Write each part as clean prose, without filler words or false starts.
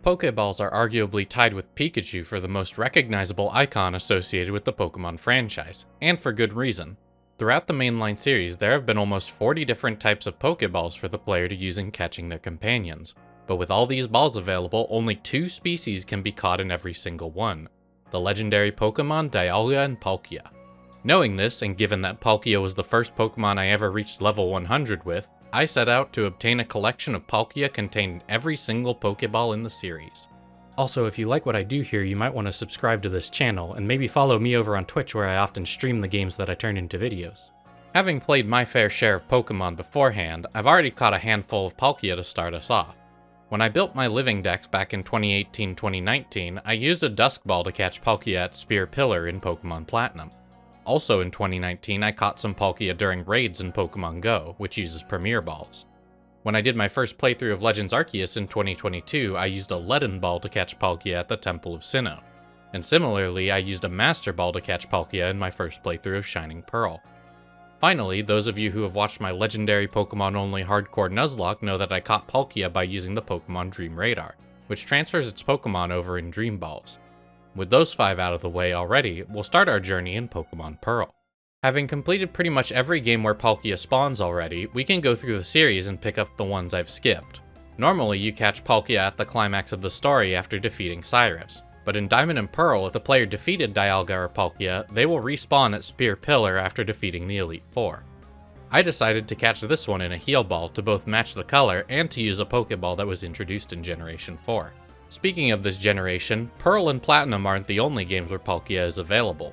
Pokeballs are arguably tied with Pikachu for the most recognizable icon associated with the Pokemon franchise, and for good reason. Throughout the mainline series, there have been almost 40 different types of Pokeballs for the player to use in catching their companions, but with all these balls available, only 2 species can be caught in every single one: the legendary Pokemon Dialga and Palkia. Knowing this, and given that Palkia was the first Pokemon I ever reached level 100 with, I set out to obtain a collection of Palkia containing every single Pokeball in the series. Also, if you like what I do here, you might want to subscribe to this channel, and maybe follow me over on Twitch where I often stream the games that I turn into videos. Having played my fair share of Pokemon beforehand, I've already caught a handful of Palkia to start us off. When I built my living decks back in 2018-2019, I used a Dusk Ball to catch Palkia at Spear Pillar in Pokemon Platinum. Also in 2019, I caught some Palkia during raids in Pokemon Go, which uses Premier Balls. When I did my first playthrough of Legends Arceus in 2022, I used a Leaden Ball to catch Palkia at the Temple of Sinnoh. And similarly, I used a Master Ball to catch Palkia in my first playthrough of Shining Pearl. Finally, those of you who have watched my legendary Pokemon-only hardcore Nuzlocke know that I caught Palkia by using the Pokemon Dream Radar, which transfers its Pokemon over in Dream Balls. With those 5 out of the way already, we'll start our journey in Pokemon Pearl. Having completed pretty much every game where Palkia spawns already, we can go through the series and pick up the ones I've skipped. Normally, you catch Palkia at the climax of the story after defeating Cyrus, but in Diamond and Pearl, if the player defeated Dialga or Palkia, they will respawn at Spear Pillar after defeating the Elite Four. I decided to catch this one in a Heal Ball to both match the color and to use a Pokeball that was introduced in Generation 4. Speaking of this generation, Pearl and Platinum aren't the only games where Palkia is available.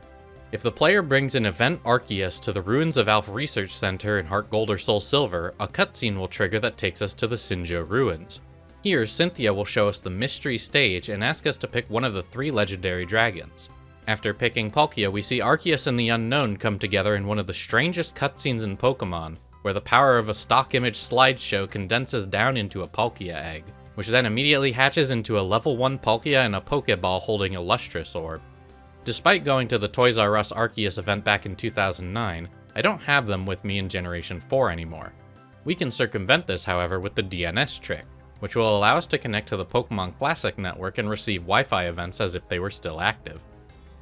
If the player brings an Event Arceus to the Ruins of Alph Research Center in Heart Gold or Soul Silver, a cutscene will trigger that takes us to the Sinjoh Ruins. Here, Cynthia will show us the Mystery Stage and ask us to pick one of the 3 legendary dragons. After picking Palkia, we see Arceus and the Unknown come together in one of the strangest cutscenes in Pokemon, where the power of a stock image slideshow condenses down into a Palkia egg, which then immediately hatches into a level 1 Palkia and a Pokeball holding a Lustrous Orb. Despite going to the Toys R Us Arceus event back in 2009, I don't have them with me in Generation 4 anymore. We can circumvent this, however, with the DNS trick, which will allow us to connect to the Pokemon Classic network and receive Wi-Fi events as if they were still active.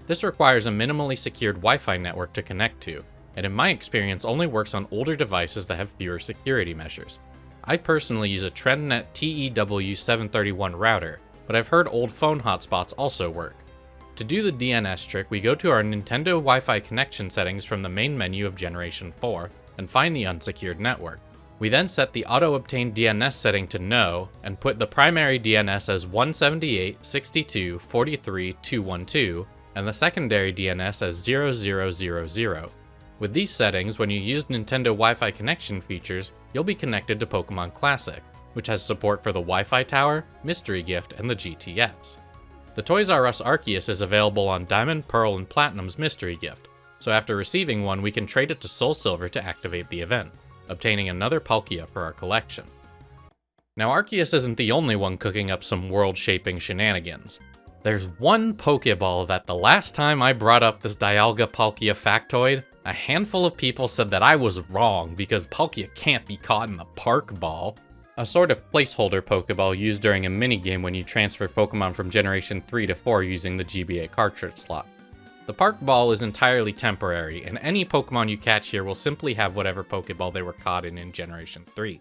This requires a minimally secured Wi-Fi network to connect to, and in my experience only works on older devices that have fewer security measures. I personally use a TrendNet TEW731 router, but I've heard old phone hotspots also work. To do the DNS trick, we go to our Nintendo Wi-Fi connection settings from the main menu of Generation 4 and find the unsecured network. We then set the auto-obtained DNS setting to No and put the primary DNS as 178.62.43.212 and the secondary DNS as 0000. With these settings, when you use Nintendo Wi-Fi connection features, you'll be connected to Pokemon Classic, which has support for the Wi-Fi Tower, Mystery Gift, and the GTX. The Toys R Us Arceus is available on Diamond, Pearl, and Platinum's Mystery Gift, so after receiving one, we can trade it to Soul Silver to activate the event, obtaining another Palkia for our collection. Now, Arceus isn't the only one cooking up some world-shaping shenanigans. There's one Pokeball that the last time I brought up this Dialga Palkia factoid, a handful of people said that I was wrong because Palkia can't be caught in the Park Ball, a sort of placeholder Pokeball used during a minigame when you transfer Pokemon from Generation 3 to 4 using the GBA cartridge slot. The Park Ball is entirely temporary, and any Pokemon you catch here will simply have whatever Pokeball they were caught in Generation 3.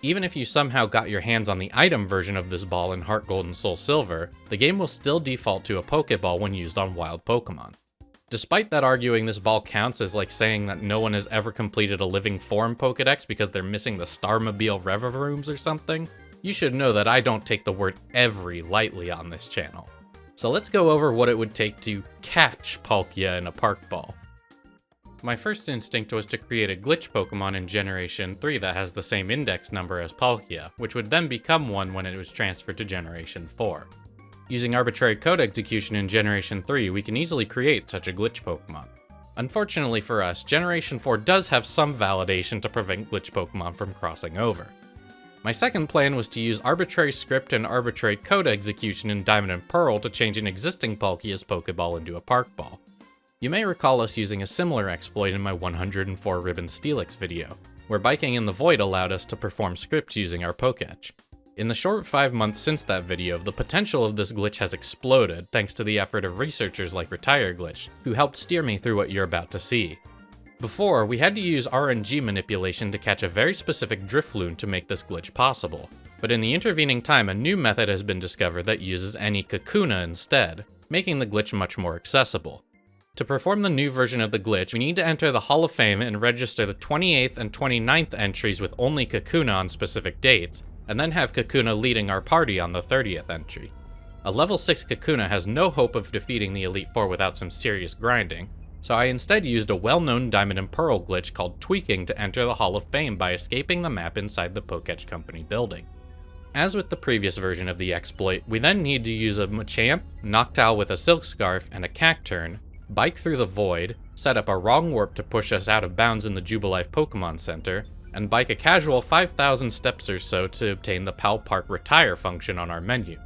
Even if you somehow got your hands on the item version of this ball in Heart Gold and Soul Silver, the game will still default to a Pokeball when used on wild Pokemon. Despite that arguing this ball counts as like saying that no one has ever completed a Living Form Pokedex because they're missing the Starmobile Revrooms or something, you should know that I don't take the word every lightly on this channel. So let's go over what it would take to catch Palkia in a Park Ball. My first instinct was to create a glitch Pokemon in Generation 3 that has the same index number as Palkia, which would then become one when it was transferred to Generation 4. Using arbitrary code execution in Generation 3, we can easily create such a glitch Pokemon. Unfortunately for us, Generation 4 does have some validation to prevent glitch Pokemon from crossing over. My second plan was to use arbitrary script and arbitrary code execution in Diamond and Pearl to change an existing Palkia's Pokeball into a Park Ball. You may recall us using a similar exploit in my 104 Ribbon Steelix video, where biking in the void allowed us to perform scripts using our Pokétch. In the short 5 months since that video, the potential of this glitch has exploded thanks to the effort of researchers like RetireGlitch, who helped steer me through what you're about to see. Before, we had to use RNG manipulation to catch a very specific Drifloon to make this glitch possible, but in the intervening time a new method has been discovered that uses any Kakuna instead, making the glitch much more accessible. To perform the new version of the glitch, we need to enter the Hall of Fame and register the 28th and 29th entries with only Kakuna on specific dates, and then have Kakuna leading our party on the 30th entry. A level 6 Kakuna has no hope of defeating the Elite Four without some serious grinding, so I instead used a well-known Diamond and Pearl glitch called tweaking to enter the Hall of Fame by escaping the map inside the Poké Company building. As with the previous version of the exploit, we then need to use a Machamp, Noctowl with a Silk Scarf, and a Cacturn, bike through the void, set up a wrong warp to push us out of bounds in the Jubilife Pokemon Center, and bike a casual 5,000 steps or so to obtain the Pal Park Retire function on our menu.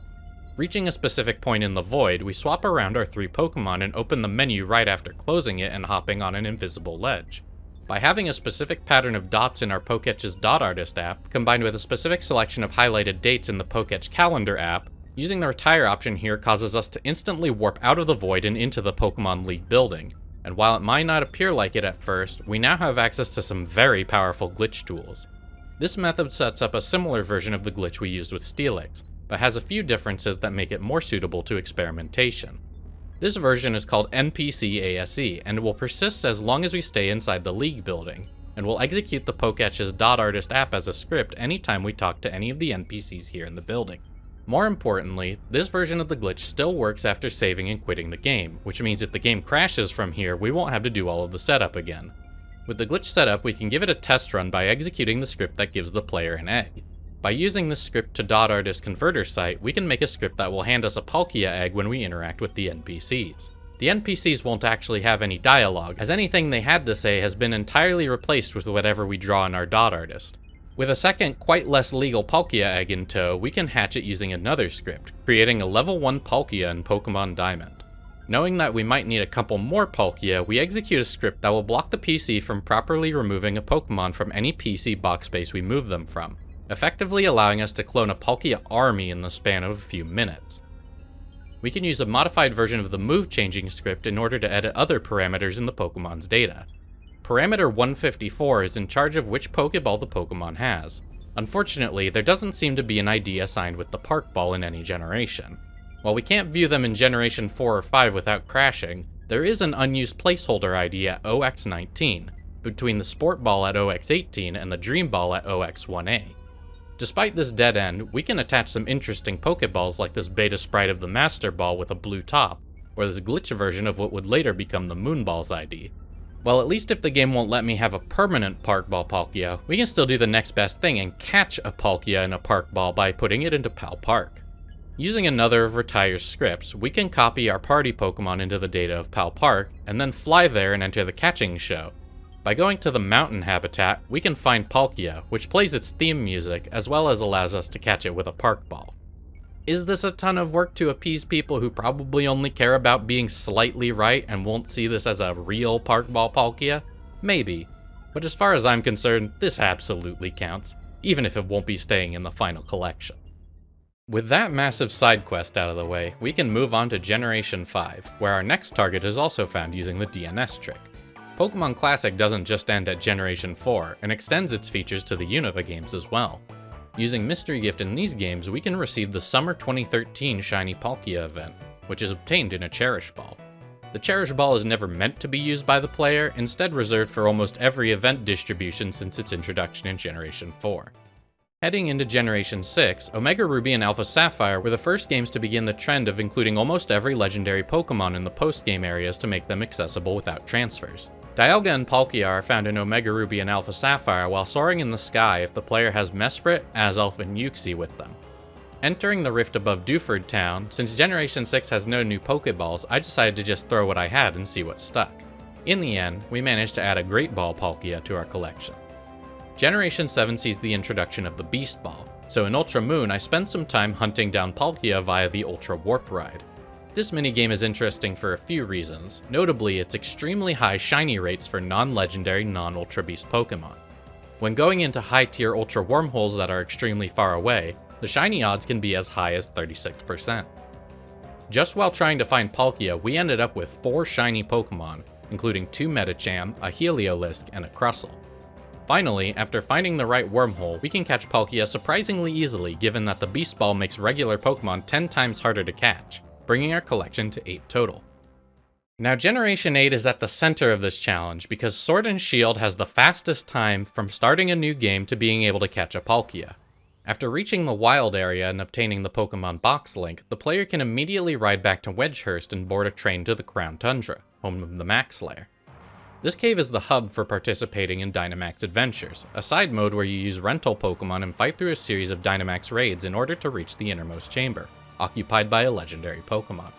Reaching a specific point in the void, we swap around our 3 Pokemon and open the menu right after closing it and hopping on an invisible ledge. By having a specific pattern of dots in our Poketch's Dot Artist app, combined with a specific selection of highlighted dates in the Poketch Calendar app, using the Retire option here causes us to instantly warp out of the void and into the Pokemon League building. And while it might not appear like it at first, we now have access to some very powerful glitch tools. This method sets up a similar version of the glitch we used with Steelix, but has a few differences that make it more suitable to experimentation. This version is called NPC ASE, and will persist as long as we stay inside the League building, and will execute the Poketch's Dot Artist app as a script anytime we talk to any of the NPCs here in the building. More importantly, this version of the glitch still works after saving and quitting the game, which means if the game crashes from here, we won't have to do all of the setup again. With the glitch setup, we can give it a test run by executing the script that gives the player an egg. By using this script to Dot Artist Converter site, we can make a script that will hand us a Palkia egg when we interact with the NPCs. The NPCs won't actually have any dialogue, as anything they had to say has been entirely replaced with whatever we draw in our Dot Artist. With a second, quite less legal Palkia egg in tow, we can hatch it using another script, creating a level 1 Palkia in Pokemon Diamond. Knowing that we might need a couple more Palkia, we execute a script that will block the PC from properly removing a Pokemon from any PC box space we move them from, effectively allowing us to clone a Palkia army in the span of a few minutes. We can use a modified version of the move changing script in order to edit other parameters in the Pokemon's data. Parameter 154 is in charge of which Pokeball the Pokemon has. Unfortunately, there doesn't seem to be an ID assigned with the Park Ball in any generation. While we can't view them in Generation 4 or 5 without crashing, there is an unused placeholder ID at OX19, between the Sport Ball at OX18 and the Dream Ball at OX1A. Despite this dead end, we can attach some interesting Pokeballs like this beta sprite of the Master Ball with a blue top, or this glitch version of what would later become the Moonball's ID. Well, at least if the game won't let me have a permanent Park Ball Palkia, we can still do the next best thing and catch a Palkia in a Park Ball by putting it into Pal Park. Using another of Retire's scripts, we can copy our party Pokemon into the data of Pal Park, and then fly there and enter the catching show. By going to the mountain habitat, we can find Palkia, which plays its theme music, as well as allows us to catch it with a Park Ball. Is this a ton of work to appease people who probably only care about being slightly right and won't see this as a real Park Ball Palkia? Maybe. But as far as I'm concerned, this absolutely counts, even if it won't be staying in the final collection. With that massive side quest out of the way, we can move on to Generation 5, where our next target is also found using the DNS trick. Pokemon Classic doesn't just end at Generation 4, and extends its features to the Unova games as well. Using Mystery Gift in these games, we can receive the Summer 2013 Shiny Palkia event, which is obtained in a Cherish Ball. The Cherish Ball is never meant to be used by the player, instead reserved for almost every event distribution since its introduction in Generation 4. Heading into Generation 6, Omega Ruby and Alpha Sapphire were the first games to begin the trend of including almost every legendary Pokemon in the post-game areas to make them accessible without transfers. Dialga and Palkia are found in Omega Ruby and Alpha Sapphire while soaring in the sky if the player has Mesprit, Azelf, and Uxie with them. Entering the rift above Dewford Town, since Generation 6 has no new Pokeballs, I decided to just throw what I had and see what stuck. In the end, we managed to add a Great Ball Palkia to our collection. Generation 7 sees the introduction of the Beast Ball, so in Ultra Moon I spent some time hunting down Palkia via the Ultra Warp Ride. This minigame is interesting for a few reasons, notably its extremely high shiny rates for non-legendary, non-Ultra Beast Pokemon. When going into high-tier Ultra Wormholes that are extremely far away, The shiny odds can be as high as 36%. Just while trying to find Palkia, we ended up with 4 shiny Pokemon, including 2 Medicham, a Heliolisk, and a Crustle. Finally, after finding the right wormhole, we can catch Palkia surprisingly easily given that the Beast Ball makes regular Pokemon 10 times harder to catch, bringing our collection to 8 total. Now Generation 8 is at the center of this challenge because Sword and Shield has the fastest time from starting a new game to being able to catch a Palkia. After reaching the wild area and obtaining the Pokemon Box Link, the player can immediately ride back to Wedgehurst and board a train to the Crown Tundra, home of the Max Lair. This cave is the hub for participating in Dynamax Adventures, a side mode where you use rental Pokemon and fight through a series of Dynamax raids in order to reach the innermost chamber, occupied by a legendary Pokemon.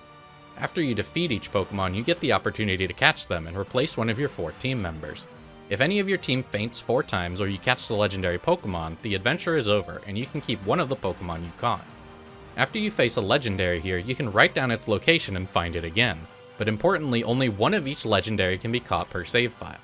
After you defeat each Pokemon, you get the opportunity to catch them and replace one of your 4 team members. If any of your team faints 4 times or you catch the legendary Pokemon, the adventure is over and you can keep one of the Pokemon you caught. After you face a legendary here, you can write down its location and find it again, but importantly, only one of each legendary can be caught per save file.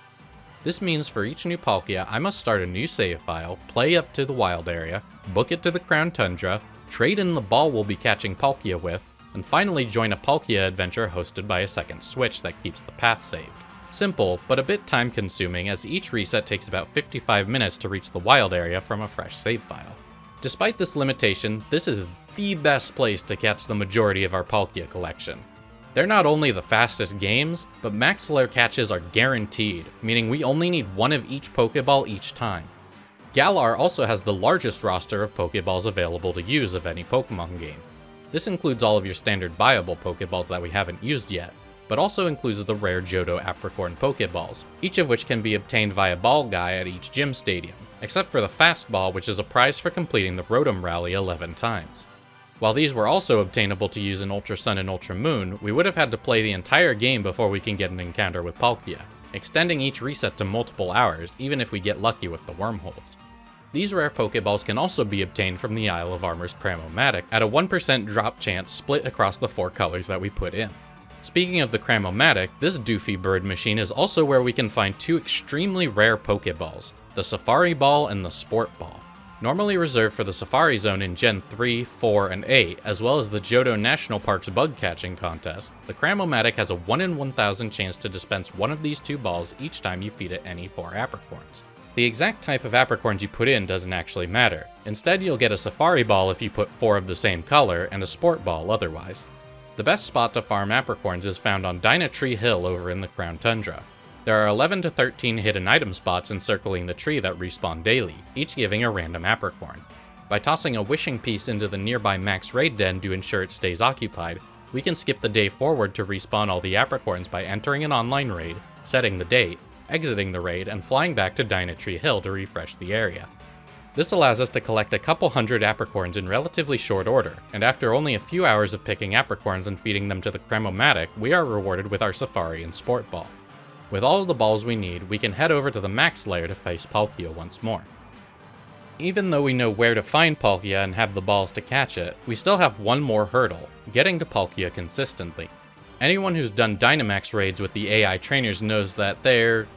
This means for each new Palkia, I must start a new save file, play up to the wild area, book it to the Crown Tundra, trade in the ball we'll be catching Palkia with, and finally join a Palkia adventure hosted by a second Switch that keeps the path saved. Simple, but a bit time consuming as each reset takes about 55 minutes to reach the wild area from a fresh save file. Despite this limitation, this is the best place to catch the majority of our Palkia collection. They're not only the fastest games, but Max Lair catches are guaranteed, meaning we only need one of each Pokeball each time. Galar also has the largest roster of Pokeballs available to use of any Pokemon game. This includes all of your standard viable Pokeballs that we haven't used yet, but also includes the rare Johto Apricorn Pokeballs, each of which can be obtained via Ball Guy at each gym stadium, except for the Fast Ball, which is a prize for completing the Rotom Rally 11 times. While these were also obtainable to use in Ultra Sun and Ultra Moon, we would have had to play the entire game before we can get an encounter with Palkia, extending each reset to multiple hours even if we get lucky with the wormholes. These rare Pokeballs can also be obtained from the Isle of Armor's Cramomatic at a 1% drop chance split across the 4 colors that we put in. Speaking of the Cramomatic, this doofy bird machine is also where we can find 2 extremely rare Pokeballs, the Safari Ball and the Sport Ball. Normally reserved for the Safari Zone in Gen 3, 4, and 8, as well as the Johto National Park's bug catching contest, the Cramomatic has a 1 in 1,000 chance to dispense one of these 2 balls each time you feed it any 4 Apricorns. The exact type of Apricorns you put in doesn't actually matter. Instead, you'll get a Safari Ball if you put 4 of the same color, and a Sport Ball otherwise. The best spot to farm Apricorns is found on Dynatree Hill over in the Crown Tundra. There are 11 to 13 hidden item spots encircling the tree that respawn daily, each giving a random Apricorn. By tossing a wishing piece into the nearby Max Raid Den to ensure it stays occupied, we can skip the day forward to respawn all the Apricorns by entering an online raid, setting the date, exiting the raid, and flying back to Dynatree Hill to refresh the area. This allows us to collect a couple hundred Apricorns in relatively short order, and after only a few hours of picking Apricorns and feeding them to the Cramomatic, we are rewarded with our Safari and Sport Ball. With all of the balls we need, we can head over to the Max Lair to face Palkia once more. Even though we know where to find Palkia and have the balls to catch it, we still have one more hurdle, getting to Palkia consistently. Anyone who's done Dynamax raids with the AI trainers knows that they're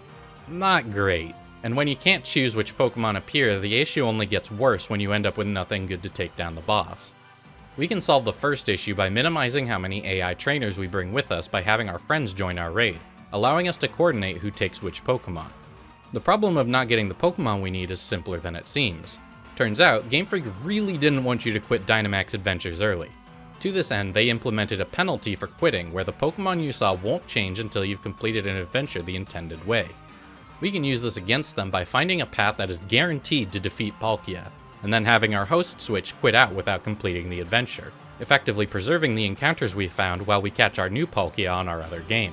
not great, and when you can't choose which Pokemon appear, the issue only gets worse when you end up with nothing good to take down the boss. We can solve the first issue by minimizing how many AI trainers we bring with us by having our friends join our raid, allowing us to coordinate who takes which Pokemon. The problem of not getting the Pokemon we need is simpler than it seems. Turns out, Game Freak really didn't want you to quit Dynamax Adventures early. To this end, they implemented a penalty for quitting where the Pokemon you saw won't change until you've completed an adventure the intended way. We can use this against them by finding a path that is guaranteed to defeat Palkia, and then having our host switch quit out without completing the adventure, effectively preserving the encounters we found while we catch our new Palkia on our other game.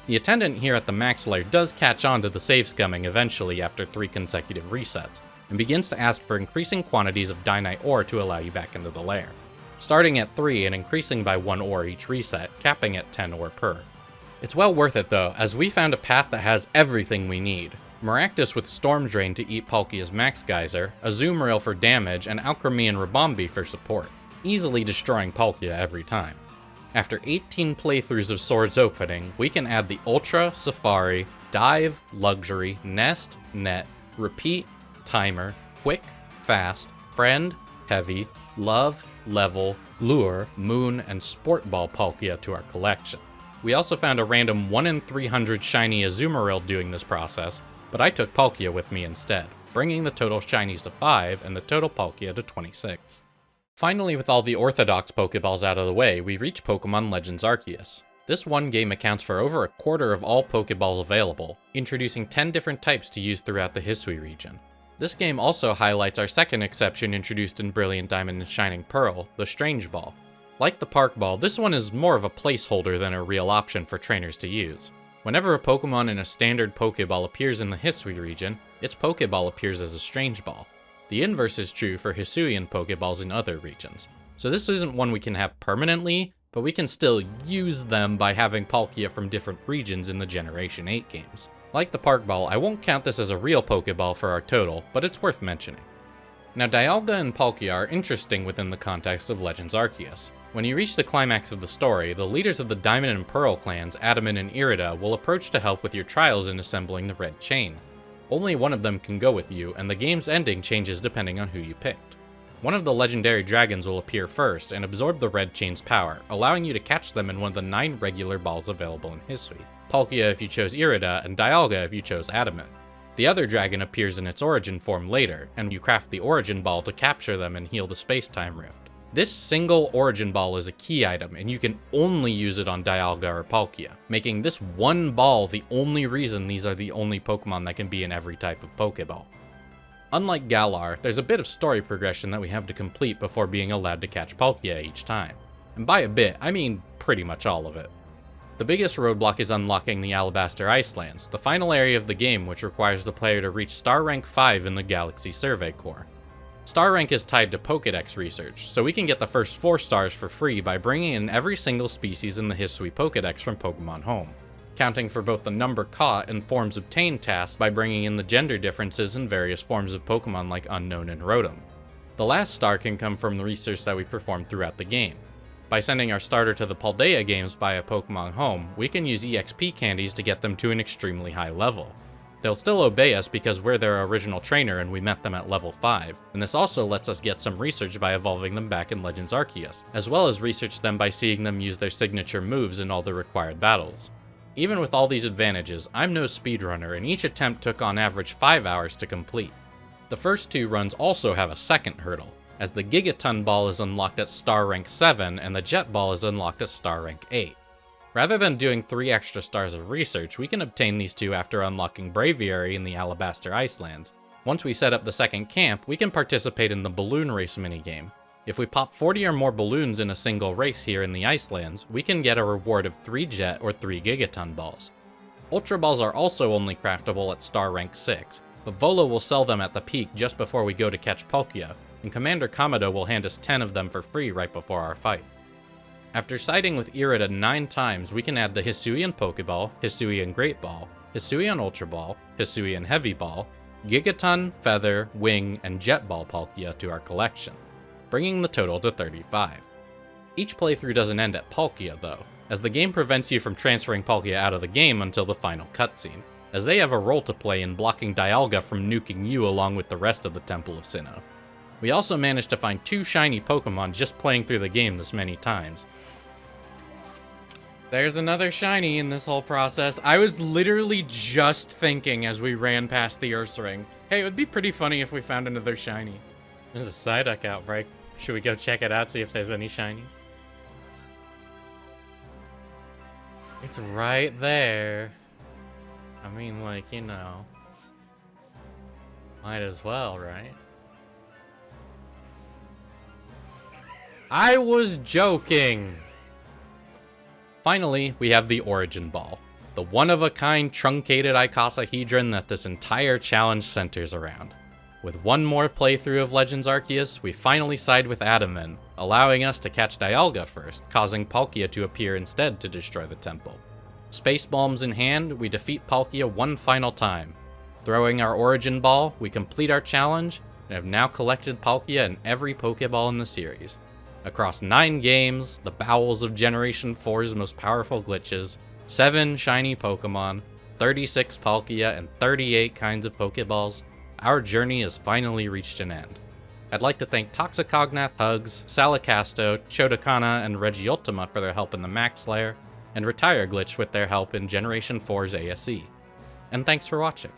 The attendant here at the Max Lair does catch on to the save scumming eventually after 3 consecutive resets, and begins to ask for increasing quantities of Dynite ore to allow you back into the lair, starting at 3 and increasing by 1 ore each reset, capping at 10 ore per. It's well worth it though, as we found a path that has everything we need. Maractus with Storm Drain to eat Palkia's Max Geyser, Azumarill for damage, and Alchemy and Ribombee for support, easily destroying Palkia every time. After 18 playthroughs of Swords opening, we can add the Ultra, Safari, Dive, Luxury, Nest, Net, Repeat, Timer, Quick, Fast, Friend, Heavy, Love, Level, Lure, Moon, and Sport Ball Palkia to our collection. We also found a random 1 in 300 shiny Azumarill doing this process, but I took Palkia with me instead, bringing the total shinies to 5 and the total Palkia to 26. Finally, with all the orthodox Pokeballs out of the way, we reach Pokemon Legends Arceus. This one game accounts for over a quarter of all Pokeballs available, introducing 10 different types to use throughout the Hisui region. This game also highlights our second exception introduced in Brilliant Diamond and Shining Pearl, the Strange Ball. Like the Park Ball, this one is more of a placeholder than a real option for trainers to use. Whenever a Pokemon in a standard Pokeball appears in the Hisui region, its Pokeball appears as a Strange Ball. The inverse is true for Hisuian Pokeballs in other regions. So this isn't one we can have permanently, but we can still use them by having Palkia from different regions in the Generation 8 games. Like the Park Ball, I won't count this as a real Pokeball for our total, but it's worth mentioning. Now Dialga and Palkia are interesting within the context of Legends Arceus. When you reach the climax of the story, the leaders of the Diamond and Pearl clans, Adaman and Irida, will approach to help with your trials in assembling the Red Chain. Only one of them can go with you, and the game's ending changes depending on who you picked. One of the legendary dragons will appear first and absorb the Red Chain's power, allowing you to catch them in one of the 9 regular balls available in Hisui. Palkia if you chose Irida, and Dialga if you chose Adamant. The other dragon appears in its origin form later, and you craft the origin ball to capture them and heal the space-time rift. This single origin ball is a key item, and you can only use it on Dialga or Palkia, making this one ball the only reason these are the only Pokemon that can be in every type of Pokeball. Unlike Galar, there's a bit of story progression that we have to complete before being allowed to catch Palkia each time. And by a bit, I mean pretty much all of it. The biggest roadblock is unlocking the Alabaster Icelands, the final area of the game which requires the player to reach Star Rank 5 in the Galaxy Survey Corps. Star Rank is tied to Pokédex research, so we can get the first 4 stars for free by bringing in every single species in the Hisui Pokédex from Pokemon Home, counting for both the number caught and forms obtained tasks by bringing in the gender differences in various forms of Pokemon like Unknown and Rotom. The last star can come from the research that we perform throughout the game. By sending our starter to the Paldea games via Pokemon Home, we can use EXP candies to get them to an extremely high level. They'll still obey us because we're their original trainer and we met them at level 5, and this also lets us get some research by evolving them back in Legends Arceus, as well as research them by seeing them use their signature moves in all the required battles. Even with all these advantages, I'm no speedrunner and each attempt took on average 5 hours to complete. The first 2 runs also have a second hurdle, as the Gigaton Ball is unlocked at Star Rank 7 and the Jet Ball is unlocked at Star Rank 8. Rather than doing 3 extra stars of research, we can obtain these 2 after unlocking Braviary in the Alabaster Icelands. Once we set up the second camp, we can participate in the balloon race minigame. If we pop 40 or more balloons in a single race here in the Icelands, we can get a reward of 3 Jet or 3 Gigaton Balls. Ultra Balls are also only craftable at Star Rank 6, but Volo will sell them at the peak just before we go to catch Palkia, and Commander Kamado will hand us 10 of them for free right before our fight. After siding with Irida 9 times, we can add the Hisuian Pokeball, Hisuian Great Ball, Hisuian Ultra Ball, Hisuian Heavy Ball, Gigaton, Feather, Wing, and Jet Ball Palkia to our collection, bringing the total to 35. Each playthrough doesn't end at Palkia though, as the game prevents you from transferring Palkia out of the game until the final cutscene, as they have a role to play in blocking Dialga from nuking you along with the rest of the Temple of Sinnoh. We also managed to find 2 shiny Pokemon just playing through the game this many times. There's another shiny in this whole process. I was literally just thinking as we ran past the Ursaring, hey, it would be pretty funny if we found another shiny. There's a Psyduck outbreak. Should we go check it out, see if there's any shinies? It's right there. I mean, like, you know. Might as well, right? I was joking! Finally, we have the Origin Ball, the one-of-a-kind truncated icosahedron that this entire challenge centers around. With one more playthrough of Legends Arceus, we finally side with Adaman, allowing us to catch Dialga first, causing Palkia to appear instead to destroy the temple. Space Bombs in hand, we defeat Palkia one final time. Throwing our Origin Ball, we complete our challenge, and have now collected Palkia in every Pokeball in the series. Across 9 games, the bowels of Generation 4's most powerful glitches, 7 shiny Pokemon, 36 Palkia, and 38 kinds of Pokeballs, our journey has finally reached an end. I'd like to thank Toxicognath, Hugs, Salacasto, Chodokana, and Regiultima for their help in the Max Lair, and Retire Glitch with their help in Generation 4's ASE. And thanks for watching.